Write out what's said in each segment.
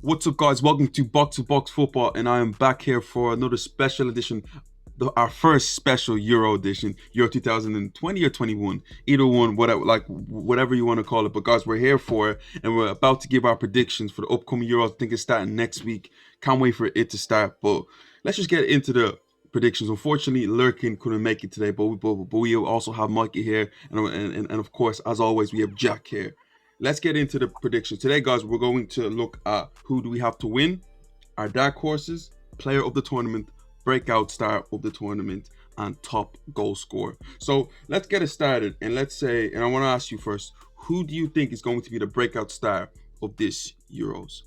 What's up, guys? Welcome to Box to Box Football, and I am back here for another special edition, our first special Euro edition, Euro 2020 or 21, either one, whatever you want to call it. But guys, we're here for it, and we're about to give our predictions for the upcoming Euro. I think it's starting next week. Can't wait for it to start. But let's just get into the predictions. Unfortunately, Lurkin couldn't make it today, but we also have Mikey here, and of course, as always, we have Jack here. Let's get into the predictions. Today, guys, we're going to look at who do we have to win, our dark horses, player of the tournament, breakout star of the tournament, and top goal scorer. So let's get it started. And let's say, and I want to ask you first, who do you think is going to be the breakout star of this Euros?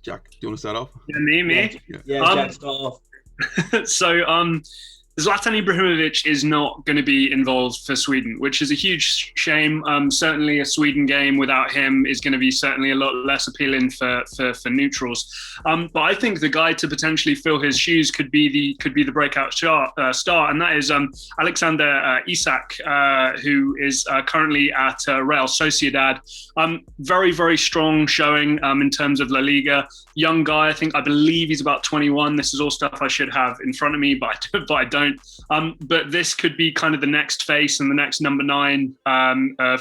Jack, do you want to start off? Yeah, me? Yeah, Jack, start off. So, Zlatan Ibrahimovic is not going to be involved for Sweden, which is a huge shame. Certainly a Sweden game without him is going to be certainly a lot less appealing for neutrals. But I think the guy to potentially fill his shoes could be the breakout star, and that is Alexander Isak, who is currently at Real Sociedad. Very, very strong showing in terms of La Liga. Young guy, I believe he's about 21. This is all stuff I should have in front of me, but I don't. But this could be kind of the next face and the next number 9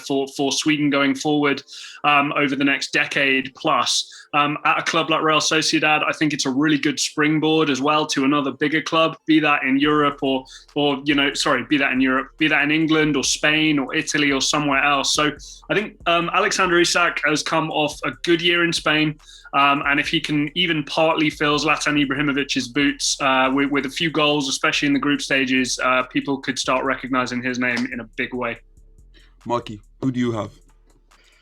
for Sweden going forward over the next decade plus. At a club like Real Sociedad, I think it's a really good springboard as well to another bigger club, be that in Europe be that in Europe, be that in England or Spain or Italy or somewhere else. So I think Alexander Isak has come off a good year in Spain. And if he can even partly fill Zlatan Ibrahimovic's boots with a few goals, especially in the group stages, people could start recognizing his name in a big way. Mikey, who do you have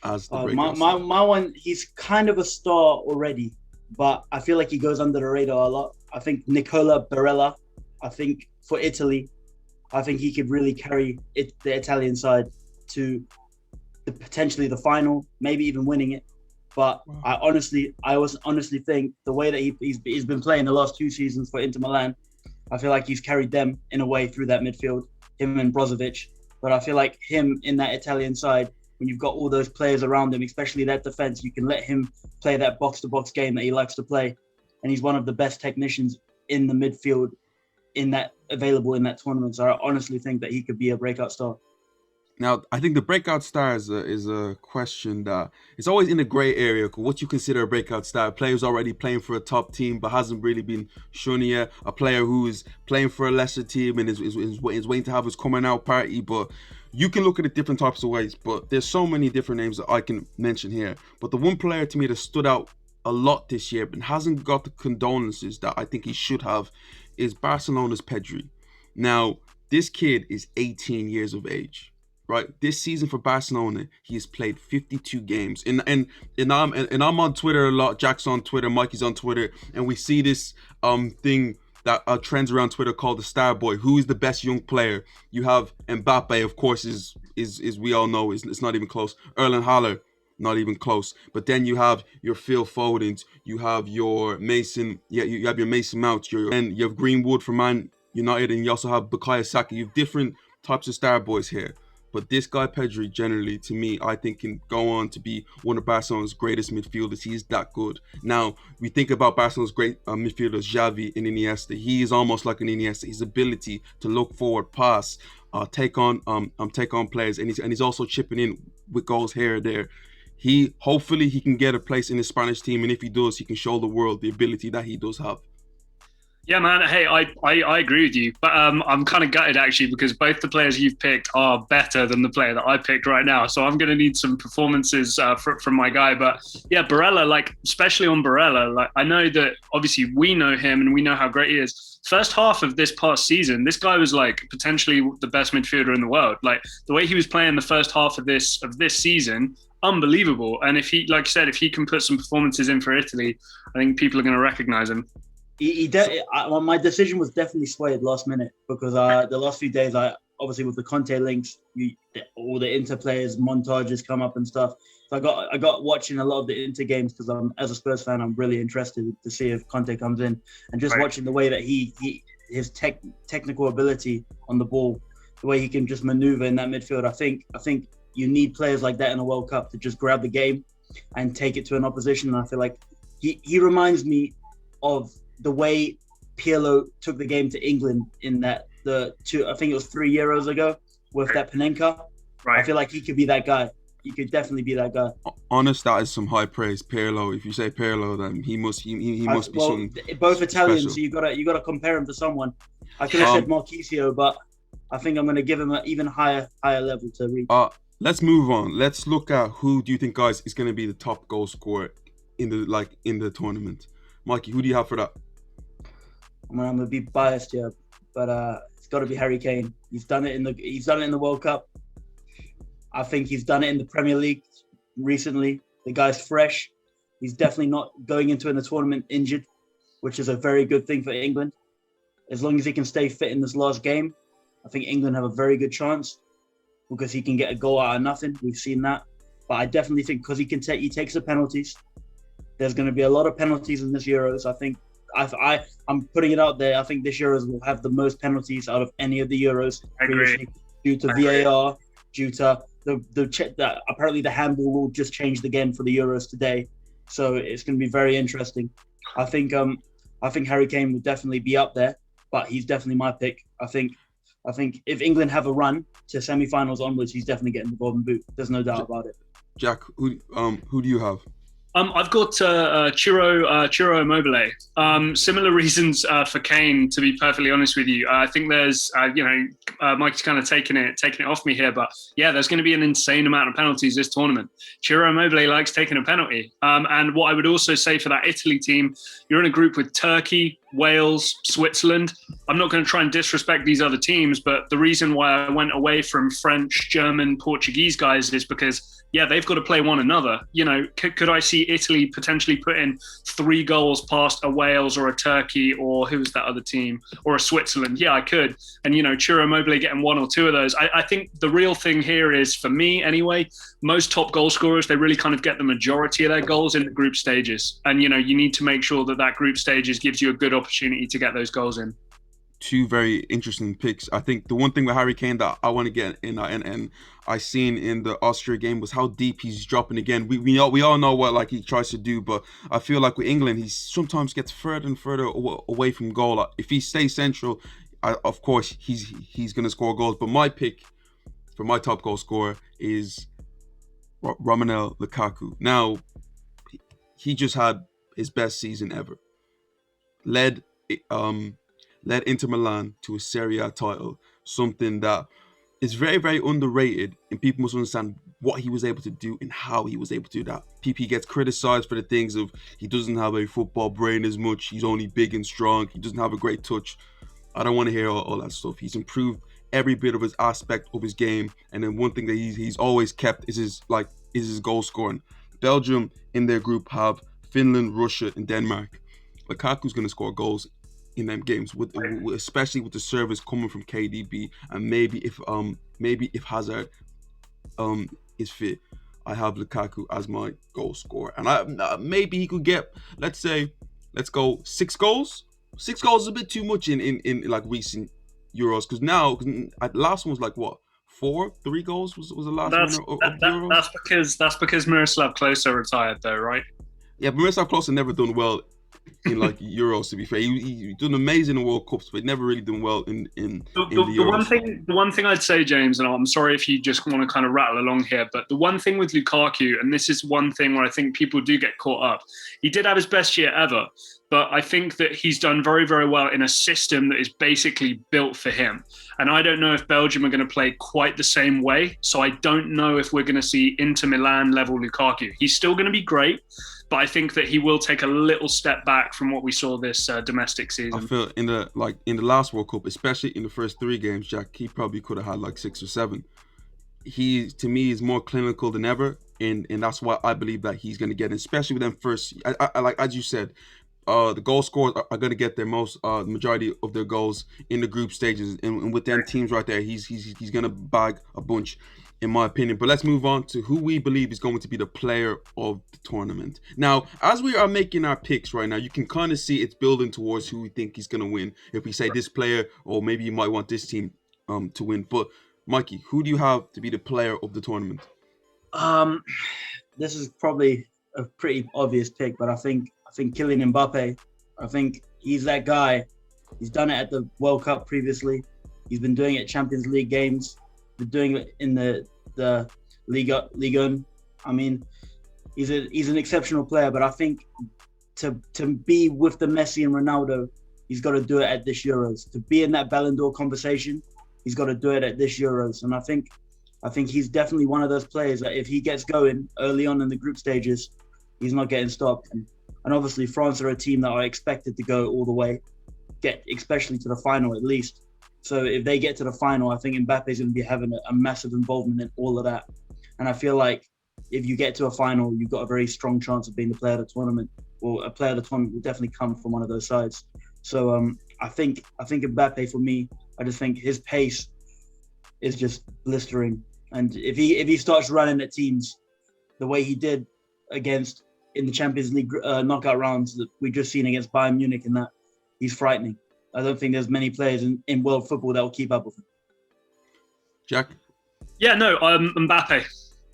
as the breakout? My one, he's kind of a star already, but I feel like he goes under the radar a lot. I think Nicola Barella, I think for Italy, I think he could really carry the Italian side to potentially the final, maybe even winning it. But wow. I honestly think the way that he's been playing the last 2 seasons for Inter Milan, I feel like he's carried them in a way through that midfield, him and Brozovic. But I feel like him in that Italian side, when you've got all those players around him, especially that defense, you can let him play that box-to-box game that he likes to play. And he's one of the best technicians in the midfield available in that tournament. So I honestly think that he could be a breakout star. Now, I think the breakout star is a question that is always in the gray area. What you consider a breakout star? A player who's already playing for a top team but hasn't really been shown yet. A player who is playing for a lesser team and is waiting to have his coming out party. But you can look at it different types of ways. But there's so many different names that I can mention here. But the one player to me that stood out a lot this year but hasn't got the condolences that I think he should have is Barcelona's Pedri. Now, this kid is 18 years of age. Right, this season for Barcelona, he has played 52 games, and I'm on Twitter a lot. Jack's on Twitter, Mikey's on Twitter, and we see this thing that trends around Twitter called the Star Boy. Who is the best young player? You have Mbappe, of course, is we all know it's not even close. Erling Haaland, not even close. But then you have your Phil Fodens, you have your Mason, you have your Mason Mount, and you have Greenwood from Man United, and you also have Bukayo Saka. You have different types of Star Boys here. But this guy, Pedri, generally, to me, I think can go on to be one of Barcelona's greatest midfielders. He's that good. Now, we think about Barcelona's great midfielders, Xavi and Iniesta. He is almost like an Iniesta. His ability to look forward, pass, take on players, and he's also chipping in with goals here and there. Hopefully he can get a place in the Spanish team, and if he does, he can show the world the ability that he does have. Yeah, man. Hey, I agree with you, but I'm kind of gutted actually because both the players you've picked are better than the player that I picked right now. So I'm going to need some performances from my guy. But yeah, Barella, especially on Barella, I know that obviously we know him and we know how great he is. First half of this past season, this guy was potentially the best midfielder in the world. The way he was playing the first half of this season, unbelievable. And if he, like you said, if he can put some performances in for Italy, I think people are going to recognize him. My decision was definitely swayed last minute because the last few days, obviously with the Conte links, all the Inter players montages come up and stuff. So I got watching a lot of the Inter games because as a Spurs fan, I'm really interested to see if Conte comes in and just watching the way that his technical ability on the ball, the way he can just maneuver in that midfield. I think you need players like that in a World Cup to just grab the game and take it to an opposition. And I feel like he reminds me of the way Pirlo took the game to England in that I think it was 3 Euros ago with that Panenka. Right. I feel like he could be that guy. He could definitely be that guy. Honest, that is some high praise. Pirlo. If you say Pirlo, then he must be something both Italian, special. so you gotta compare him to someone. I could have said Marchisio, but I think I'm gonna give him an even higher level to reach. Let's move on. Let's look at who do you think, guys, is going to be the top goal scorer in the tournament. Mikey, who do you have for that? I'm gonna be biased here, but it's got to be Harry Kane. He's done it in the World Cup. I think he's done it in the Premier League recently. The guy's fresh. He's definitely not going into the tournament injured, which is a very good thing for England. As long as he can stay fit in this last game, I think England have a very good chance because he can get a goal out of nothing. We've seen that. But I definitely think because he takes the penalties. There's going to be a lot of penalties in this Euros. I think I'm putting it out there. I think this Euros will have the most penalties out of any of the Euros. I agree. Due to VAR, due to that apparently the handball rule just changed again for the Euros today. So it's going to be very interesting. I think Harry Kane will definitely be up there, but he's definitely my pick. I think if England have a run to semi-finals onwards, he's definitely getting the Golden Boot. There's no doubt about it. Jack, who do you have? I've got Ciro Immobile. Similar reasons for Kane, to be perfectly honest with you. I think there's, Mike's kind of taking it off me here, but yeah, there's going to be an insane amount of penalties this tournament. Ciro Immobile likes taking a penalty. And what I would also say for that Italy team, you're in a group with Turkey, Wales, Switzerland. I'm not going to try and disrespect these other teams, but the reason why I went away from French, German, Portuguese guys is because, yeah, they've got to play one another. Could I see Italy potentially put in 3 goals past a Wales or a Turkey or who was that other team or a Switzerland? Yeah, I could. And, Ciro Immobile getting 1 or 2 of those. I think the real thing here is, for me anyway, most top goal scorers, they really kind of get the majority of their goals in the group stages. And, you need to make sure that group stages gives you a good opportunity to get those goals in. 2 very interesting picks. I think the one thing with Harry Kane that I want to get in, and I seen in the Austria game, was how deep he's dropping again. We all know what he tries to do, but I feel like with England, he sometimes gets further and further away from goal. If he stays central, of course he's going to score goals. But my pick for my top goal scorer is Romelu Lukaku. Now, he just had his best season ever. Led Inter Milan to a Serie A title, something that is very, very underrated, and people must understand what he was able to do and how he was able to do that. PP gets criticized for the things of he doesn't have a football brain as much, he's only big and strong, he doesn't have a great touch. I don't want to hear all that stuff. He's improved every bit of his aspect of his game, and then one thing that he's always kept is his goal scoring. Belgium in their group have Finland, Russia, and Denmark. Lukaku's going to score goals in them games, especially with the service coming from KDB, and maybe if Hazard is fit, I have Lukaku as my goal scorer, and maybe he could get, let's go 6 goals. 6 goals is a bit too much in like recent Euros, because now last one was like what, 3 goals was the last one of Euros. That's because Miroslav Klose retired though, right? Yeah, but Miroslav Klose never done well in Euros, to be fair. He done amazing in World Cups, but never really done well in the Euros. The one thing I'd say, James, and I'm sorry if you just want to kind of rattle along here, but the one thing with Lukaku, and this is one thing where I think people do get caught up, he did have his best year ever, but I think that he's done very, very well in a system that is basically built for him. And I don't know if Belgium are going to play quite the same way, so I don't know if we're going to see Inter Milan level Lukaku. He's still going to be great, but I think that he will take a little step back from what we saw this domestic season. I feel in the last World Cup, especially in the first 3 games, Jack, he probably could have had 6 or 7. He, to me, is more clinical than ever, and that's why I believe that he's going to get, especially with them first. I like, as you said, the goal scorers are going to get their majority of their goals in the group stages, and with them teams right there, he's going to bag a bunch, in my opinion. But let's move on to who we believe is going to be the player of the tournament. Now, as we are making our picks right now, you can kind of see it's building towards who we think he's going to win. If we say this player, or maybe you might want this team to win. But Mikey, who do you have to be the player of the tournament? This is probably a pretty obvious pick, but I think I think Kylian Mbappe. I think he's that guy. He's done it at the World Cup previously. He's been doing it at Champions League games. Been doing it in the Liga. I mean, he's an exceptional player. But I think to be with the Messi and Ronaldo, he's got to do it at this Euros. To be in that Ballon d'Or conversation, he's got to do it at this Euros. And I think he's definitely one of those players that if he gets going early on in the group stages, he's not getting stopped. And obviously, France are a team that are expected to go all the way, get especially to the final at least. So if they get to the final, I think Mbappe is going to be having a massive involvement in all of that. And I feel like if you get to a final, you've got a very strong chance of being the player of the tournament, or a player of the tournament will definitely come from one of those sides. So I think Mbappe, for me, I just think his pace is just blistering. And if he starts running at teams the way he did in the Champions League knockout rounds that we just seen against Bayern Munich, and that, he's frightening. I don't think there's many players in world football that will keep up with him. Jack? Yeah, no, Mbappe.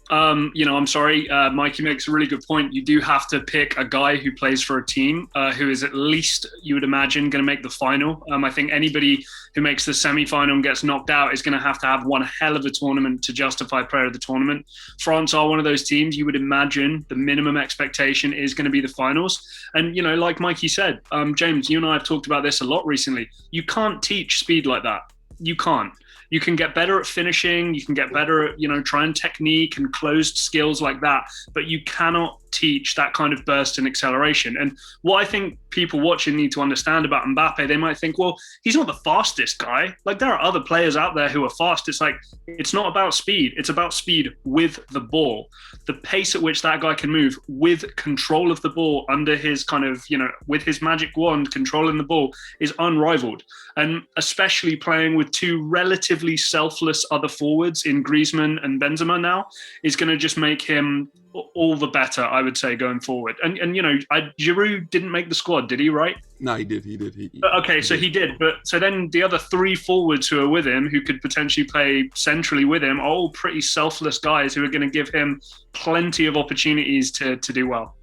I'm sorry, Mikey makes a really good point. You do have to pick a guy who plays for a team who is at least, you would imagine, going to make the final. I think anybody who makes the semi-final and gets knocked out is going to have one hell of a tournament to justify player of the tournament. France are one of those teams. You would imagine the minimum expectation is going to be the finals. And, like Mikey said, James, you and I have talked about this a lot recently. You can't teach speed like that. You can't. You can get better at finishing. You can get better at, trying technique and closed skills like that. But you cannot teach that kind of burst and acceleration. And what I think people watching need to understand about Mbappe, they might think, well, he's not the fastest guy. Like, there are other players out there who are fast. It's like, it's not about speed. It's about speed with the ball. The pace at which that guy can move with control of the ball under his kind of, with his magic wand, controlling the ball is unrivaled. And especially playing with two relatively selfless other forwards in Griezmann and Benzema now is going to just make him all the better, I would say, going forward. And Giroud didn't make the squad, did he, right? No, he did. He did. But so then the other three forwards who are with him, who could potentially play centrally with him, are all pretty selfless guys who are going to give him plenty of opportunities to do well.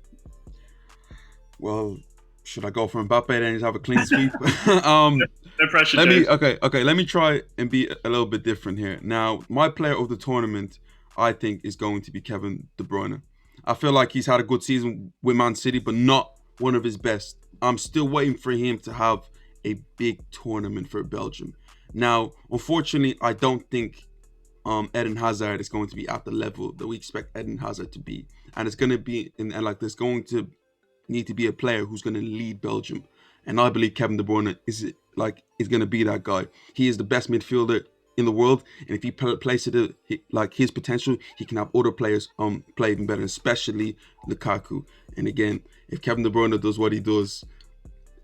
Well, should I go for Mbappe then? Just have a clean sweep? No pressure, James. Let me try and be a little bit different here. Now, my player of the tournament, I think, is going to be Kevin De Bruyne. I feel like he's had a good season with Man City, but not one of his best. I'm still waiting for him to have a big tournament for Belgium. Now, unfortunately, I don't think Eden Hazard is going to be at the level that we expect Eden Hazard to be. And it's going to be, there's going to need to be a player who's going to lead Belgium. And I believe Kevin De Bruyne is going to be that guy. He is the best midfielder in the world, and if he plays it like his potential, he can have other players play even better, especially Lukaku. And again, if Kevin De Bruyne does what he does,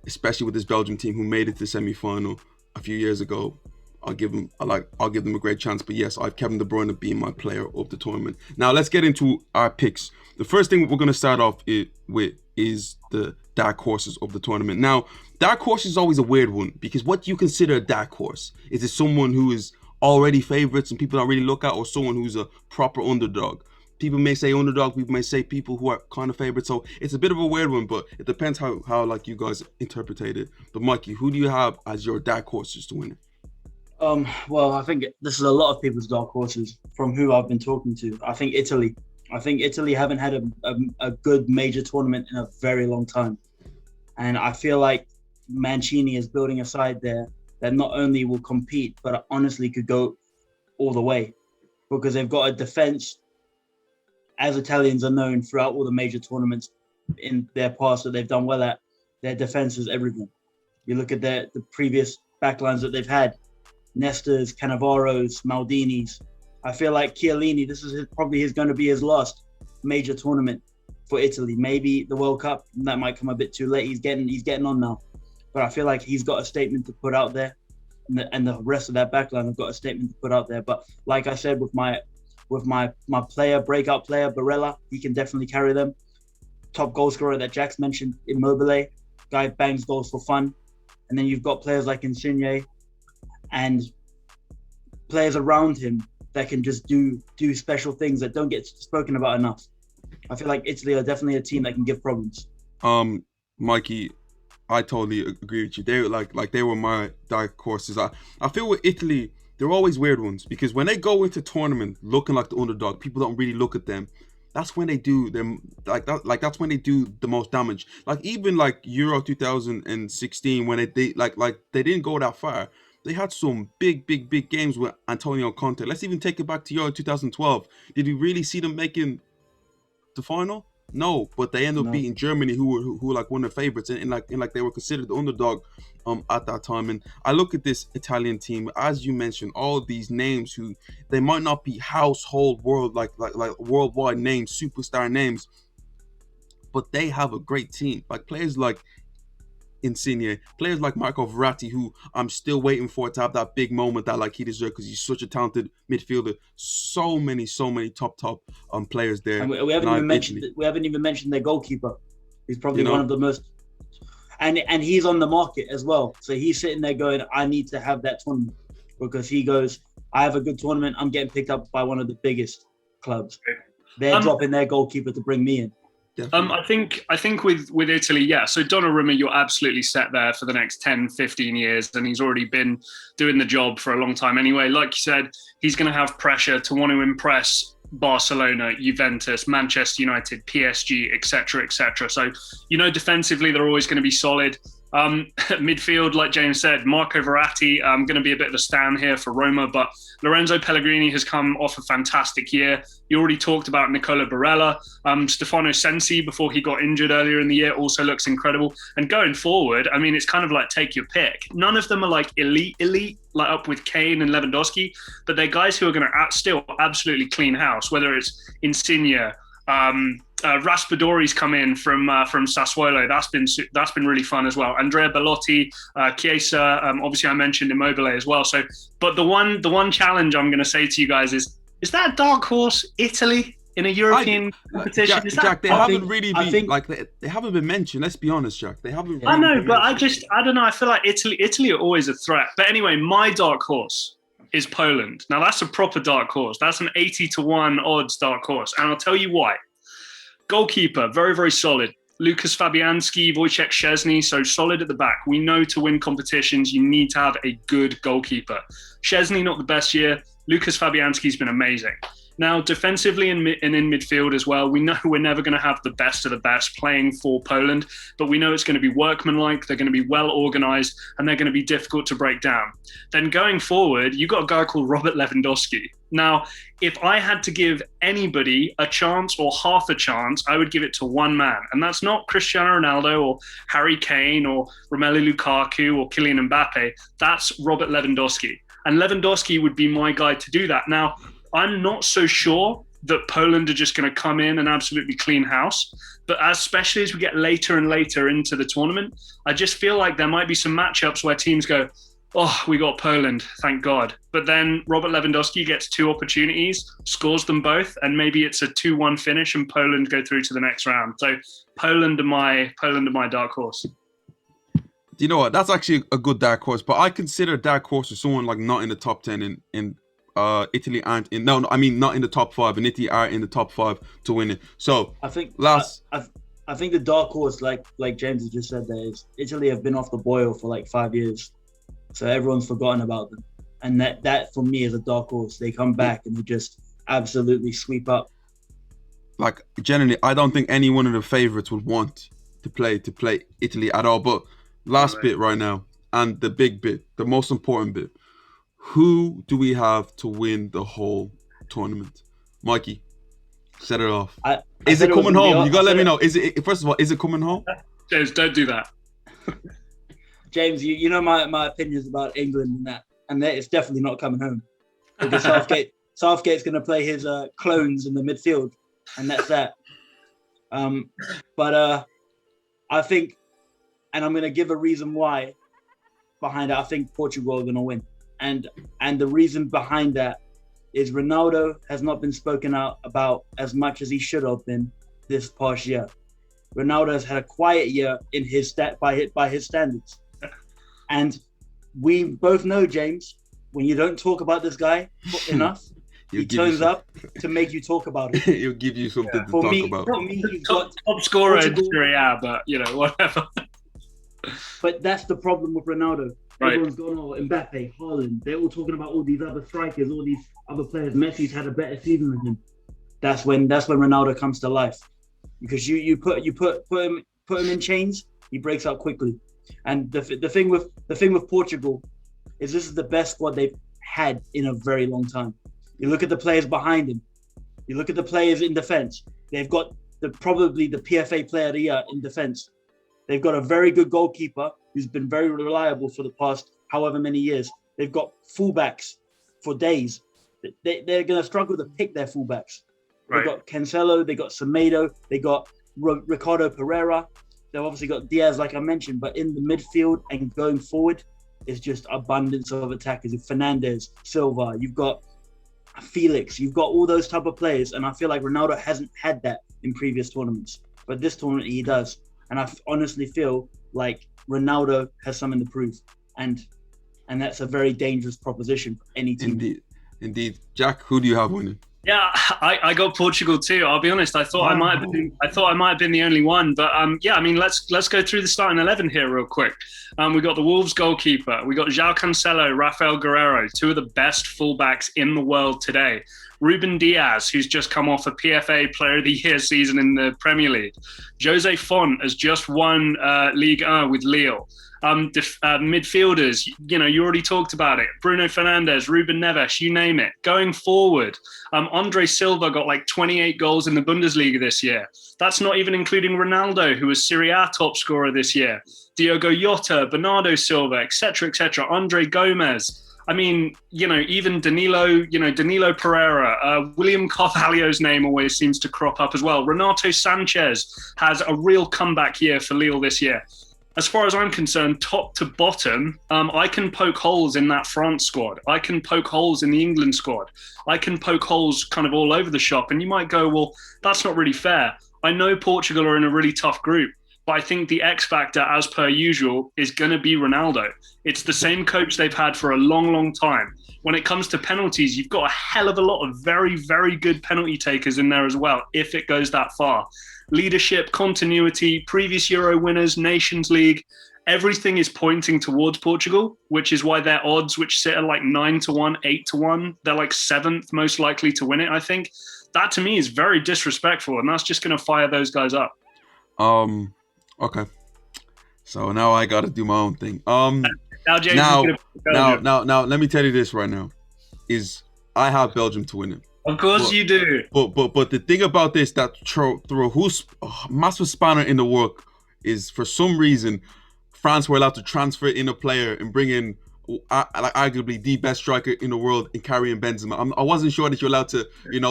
especially with this Belgium team who made it to the semi-final a few years ago, I'll give them a great chance. But yes, I have Kevin De Bruyne being my player of the tournament. Now let's get into our picks. The first thing we're going to start off with is the dark horses of the tournament. Now, dark horse is always a weird one, because what do you consider a dark horse? Is it someone who is already favorites and people don't really look at, or someone who's a proper underdog? People may say underdog, people may say people who are kind of favorites. So it's a bit of a weird one, but it depends how like you guys interpret it. But Mikey, who do you have as your dark horses to win it? Well, I think this is a lot of people's dark horses from who I've been talking to. I think Italy haven't had a good major tournament in a very long time. And I feel like Mancini is building a side there that not only will compete, but honestly could go all the way, because they've got a defense, as Italians are known throughout all the major tournaments in their past that they've done well at. Their defense is everything. You look at the previous backlines that they've had, Nesta's, Cannavaro's, Maldini's. I feel like Chiellini, this is probably going to be his last major tournament for Italy. Maybe the World Cup, that might come a bit too late. He's getting on now. But I feel like he's got a statement to put out there, and the rest of that backline have got a statement to put out there. But like I said, with my breakout player, Barella, he can definitely carry them. Top goal scorer that Jack's mentioned, Immobile, guy bangs goals for fun. And then you've got players like Insigne and players around him that can just do special things that don't get spoken about enough. I feel like Italy are definitely a team that can give problems. Mikey, I totally agree with you. They were my dark horses. I feel with Italy, they're always weird ones because when they go into tournament looking like the underdog, people don't really look at them. That's when they do them like that. Like that's when they do the most damage. Like even like Euro 2016 when they didn't go that far. They had some big games with Antonio Conte. Let's even take it back to Euro 2012. Did we really see them making the final? No, but they ended up No. beating Germany, who were like one of the favorites, and they were considered the underdog at that time. And I look at this Italian team, as you mentioned, all of these names who they might not be household like worldwide names, superstar names, but they have a great team. Like players like Insigne, players like Marco Verratti, who I'm still waiting for to have that big moment that like he deserves because he's such a talented midfielder. So many top players there. And we haven't Now even in mentioned Italy, we haven't even mentioned their goalkeeper. He's probably you one know, of the most, and he's on the market as well. So he's sitting there going, I need to have that tournament because he goes, I have a good tournament. I'm getting picked up by one of the biggest clubs. They're dropping their goalkeeper to bring me in. I think with Italy, yeah. So Donnarumma, you're absolutely set there for the next 10, 15 years, and he's already been doing the job for a long time anyway. Like you said, he's going to have pressure to want to impress Barcelona, Juventus, Manchester United, PSG, etc., etc. So, defensively, they're always going to be solid. Midfield, like James said, Marco Verratti, going to be a bit of a stand here for Roma, but Lorenzo Pellegrini has come off a fantastic year. You already talked about Nicola Barella. Stefano Sensi, before he got injured earlier in the year, also looks incredible. And going forward, I mean, it's kind of like take your pick. None of them are like elite, like up with Kane and Lewandowski, but they're guys who are going to still absolutely clean house, whether it's Insigne, Raspadori's come in from Sassuolo. That's been really fun as well. Andrea Bellotti, Chiesa. Obviously, I mentioned Immobile as well. So, but the one challenge I'm going to say to you guys is that a dark horse, Italy, in a European competition? Jack, they haven't been mentioned. Let's be honest, Jack. They haven't. Really I know, but I don't know. I feel like Italy are always a threat. But anyway, my dark horse is Poland. Now that's a proper dark horse. That's an 80-1 odds dark horse, and I'll tell you why. Goalkeeper, very, very solid. Lukas Fabianski, Wojciech Szczesny, so solid at the back. We know to win competitions, you need to have a good goalkeeper. Szczesny, not the best year. Lukas Fabianski's been amazing. Now, defensively and in midfield as well, we know we're never going to have the best of the best playing for Poland, but we know it's going to be workmanlike, they're going to be well organised, and they're going to be difficult to break down. Then going forward, you've got a guy called Robert Lewandowski. Now, if I had to give anybody a chance or half a chance, I would give it to one man. And that's not Cristiano Ronaldo or Harry Kane or Romelu Lukaku or Kylian Mbappe. That's Robert Lewandowski. And Lewandowski would be my guy to do that. Now, I'm not so sure that Poland are just going to come in and absolutely clean house. But especially as we get later and later into the tournament, I just feel like there might be some matchups where teams go, oh, we got Poland, thank God. But then Robert Lewandowski gets two opportunities, scores them both, and maybe it's a 2-1 finish and Poland go through to the next round. So Poland are my dark horse. You know what? That's actually a good dark horse, but I consider dark horse as someone like not in the top 10 in Italy aren't in. No, I mean not in the top 5, and Italy are in the top 5 to win it. So I think I think the dark horse, like James has just said, there is Italy have been off the boil for like 5 years, so everyone's forgotten about them, and that for me is a dark horse. They come back and they just absolutely sweep up. Like generally, I don't think any one of the favorites would want to play Italy at all. But last bit right now, and the big bit, the most important bit. Who do we have to win the whole tournament? Mikey, set it off. Is it coming home? You gotta let me know. Is it, first of all, is it coming home? James, don't do that. James, you know my opinions about England and that it's definitely not coming home. Because Southgate's going to play his clones in the midfield, and that's that. But I think, and I'm going to give a reason why behind it. I think Portugal are going to win. And the reason behind that is Ronaldo has not been spoken out about as much as he should have been this past year. Ronaldo has had a quiet year in his by his standards. And we both know, James, when you don't talk about this guy enough, He'll He give you turns some- up to make you talk about it. He'll give you something to For talk me, about. he's got. Top scorer in Portugal- Serie A, but whatever. But that's the problem with Ronaldo. Right. Everyone's gone, Mbappe, Haaland. They're all talking about all these other strikers, all these other players. Messi's had a better season than him. That's when Ronaldo comes to life, because you put him in chains, he breaks out quickly. And the thing with Portugal is this is the best squad they've had in a very long time. You look at the players behind him. You look at the players in defense. They've got probably the PFA Player of the Year in defense. They've got a very good goalkeeper who's been very reliable for the past however many years. They've got fullbacks for days. They're going to struggle to pick their fullbacks. Right. They've got Cancelo, they got Semedo, they got Ricardo Pereira. They've obviously got Diaz, like I mentioned, but in the midfield and going forward, it's just abundance of attackers. Fernandes, Silva, you've got Felix, you've got all those type of players, and I feel like Ronaldo hasn't had that in previous tournaments, but this tournament he does, and I honestly feel like Ronaldo has something to prove, and that's a very dangerous proposition for any team. Indeed. Jack, who do you have winning? Yeah, I got Portugal too. I'll be honest. I thought I might have been the only one, but let's go through the starting 11 here real quick. We got the Wolves goalkeeper. We got João Cancelo, Rafael Guerreiro, two of the best fullbacks in the world today. Ruben Diaz, who's just come off a PFA Player of the Year season in the Premier League. Jose Font has just won Ligue 1 with Lille. Midfielders, you already talked about it. Bruno Fernandes, Ruben Neves, you name it. Going forward, Andre Silva got like 28 goals in the Bundesliga this year. That's not even including Ronaldo, who was Serie A top scorer this year. Diogo Jota, Bernardo Silva, etc., etc. Andre Gomez. I mean, even Danilo Pereira, William Carvalho's name always seems to crop up as well. Renato Sanchez has a real comeback year for Lille this year. As far as I'm concerned, top to bottom, I can poke holes in that France squad. I can poke holes in the England squad. I can poke holes kind of all over the shop. And you might go, well, that's not really fair. I know Portugal are in a really tough group, but I think the X factor, as per usual, is going to be Ronaldo. It's the same coach they've had for a long, long time. When it comes to penalties, you've got a hell of a lot of very, very good penalty takers in there as well, if it goes that far. Leadership, continuity, previous Euro winners, Nations League, everything is pointing towards Portugal, which is why their odds, which sit at like 9-1, 8-1, they're like seventh most likely to win it, I think. That to me is very disrespectful, and that's just going to fire those guys up. Okay. So now I got to do my own thing. Now, James, now, let me tell you this right now, is I have Belgium to win it. Of course you do. But the thing about this that throw who's massive spanner in the work is, for some reason, France were allowed to transfer in a player and bring in like arguably the best striker in the world in Karim Benzema. I wasn't sure that you're allowed to,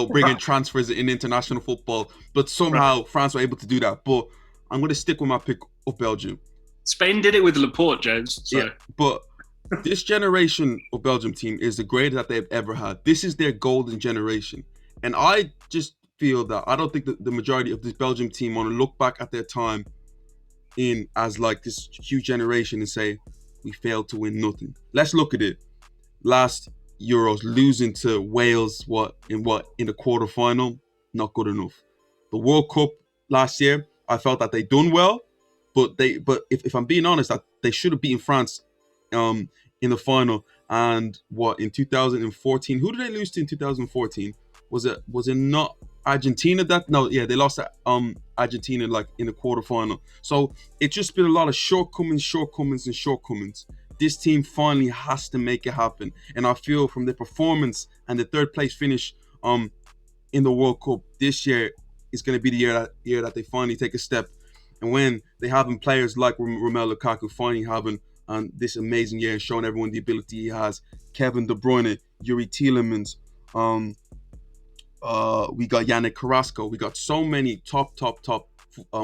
bring in transfers in international football, but somehow France were able to do that. But I'm going to stick with my pick of Belgium. Spain did it with Laporte, James. So. Yeah, but this generation of Belgium team is the greatest that they've ever had. This is their golden generation. And I just feel that I don't think that the majority of this Belgium team want to look back at their time in as like this huge generation and say, we failed to win nothing. Let's look at it. Last Euros, losing to Wales, in the quarterfinal, not good enough. The World Cup last year, I felt that they done well, but if I'm being honest, that they should have beaten France in the final. And in 2014, who did they lose to in 2014? Was it not Argentina? They lost to Argentina like in the quarterfinal. So it's just been a lot of shortcomings. This team finally has to make it happen. And I feel from their performance and the third place finish in the World Cup this year is going to be the year that they finally take a step. And when they having players like Romelu Lukaku finally having this amazing year and showing everyone the ability he has, Kevin De Bruyne, Yuri Tielemans, we got Yannick Carrasco, we got so many top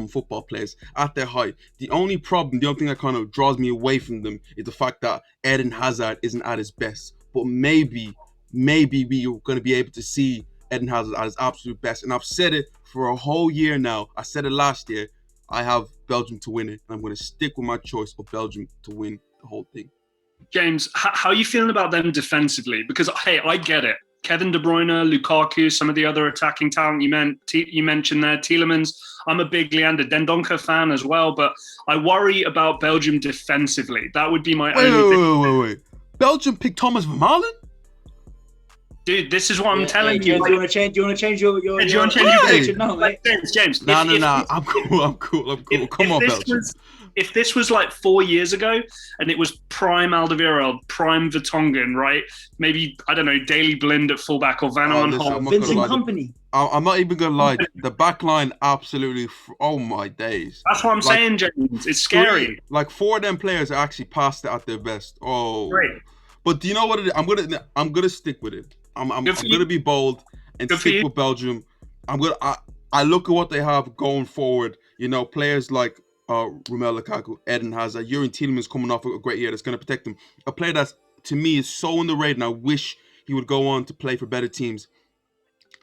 football players at their height. The only thing that kind of draws me away from them is the fact that Eden Hazard isn't at his best. But maybe we're going to be able to see Eden Hazard at his absolute best. And I've said it for a whole year now. I said it last year. I have Belgium to win it, and I'm going to stick with my choice of Belgium to win the whole thing. James, how are you feeling about them defensively? Because, hey, I get it. Kevin De Bruyne, Lukaku, some of the other attacking talent you mentioned there, Tielemans. I'm a big Leander Dendoncker fan as well, but I worry about Belgium defensively. That would be my only thing. Wait. Belgium picked Thomas Vermaelen? Dude, this is what I'm telling you. James, do you want to change your do you want to change your prediction? No, mate. James. No. I'm cool. Come on, Belgium. If this was like 4 years ago and it was prime Alderweireld, prime Vertonghen, right? Maybe, I don't know, Daley Blind at fullback or Van Aanholt. Vincent Kompany. I'm not even going to lie. The back line absolutely, oh my days. That's what I'm saying, James. It's scary. Like 4 of them players are actually past it at their best. Oh. Great. But do you know what it is? I'm gonna stick with it. I'm gonna be bold and stick with Belgium. I look at what they have going forward. You know, players like Romelu Lukaku, Eden Hazard, Yuri Tielemans coming off a great year that's going to protect him. A player that's, to me, is so underrated, and I wish he would go on to play for better teams.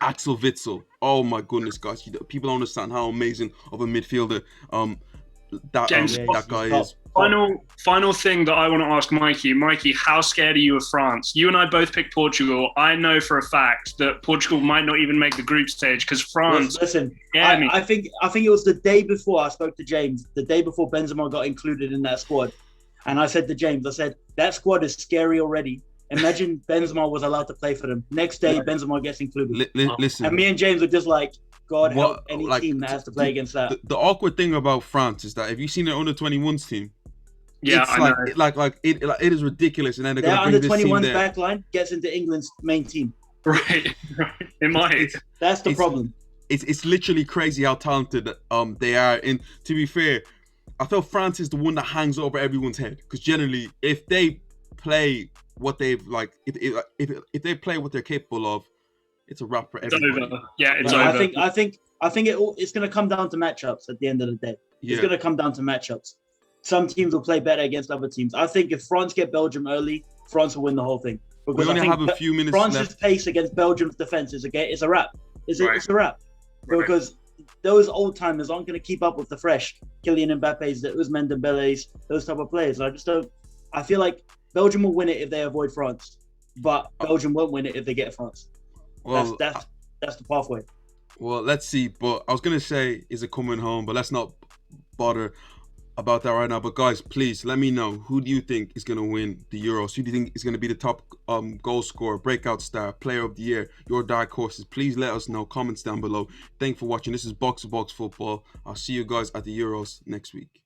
Axel Witsel. Oh my goodness, guys. People don't understand how amazing of a midfielder that guy is. Final thing that I want to ask Mikey. Mikey, how scared are you of France? You and I both picked Portugal. I know for a fact that Portugal might not even make the group stage because France. Listen, I think it was the day before I spoke to James, the day before Benzema got included in that squad, and I said to James, that squad is scary already. Imagine Benzema was allowed to play for them. Next day, Benzema gets included. Listen, and me and James were just like, God help any team that has to play against that. The awkward thing about France is that, have you seen their under-21s team? Yeah, it is ridiculous, and then their under-21s back line gets into England's main team. Right. It might. That's the problem. It's literally crazy how talented they are. And to be fair, I feel France is the one that hangs over everyone's head, because generally, if they play what they've if they play what they're capable of, it's a wrap for everybody. It's over. Yeah, it's over. I think it's going to come down to matchups at the end of the day. It's going to come down to matchups. Some teams will play better against other teams. I think if France get Belgium early, France will win the whole thing. Because we only have a few minutes France's left. pace against Belgium's defense is a wrap. It's a wrap. Right. Because those old timers aren't going to keep up with the fresh Kylian Mbappe's, the Ousmane Dembele's, those type of players. I feel like Belgium will win it if they avoid France, but Belgium won't win it if they get France. Well, that's the pathway. Well, let's see. But I was gonna say, is it coming home? But let's not bother about that right now. But guys, please let me know, who do you think is gonna win the Euros? Who do you think is gonna be the top goal scorer, breakout star, player of the year, your dark horses? Please let us know. Comments down below. Thanks for watching. This is Box to Box Football. I'll see you guys at the Euros next week.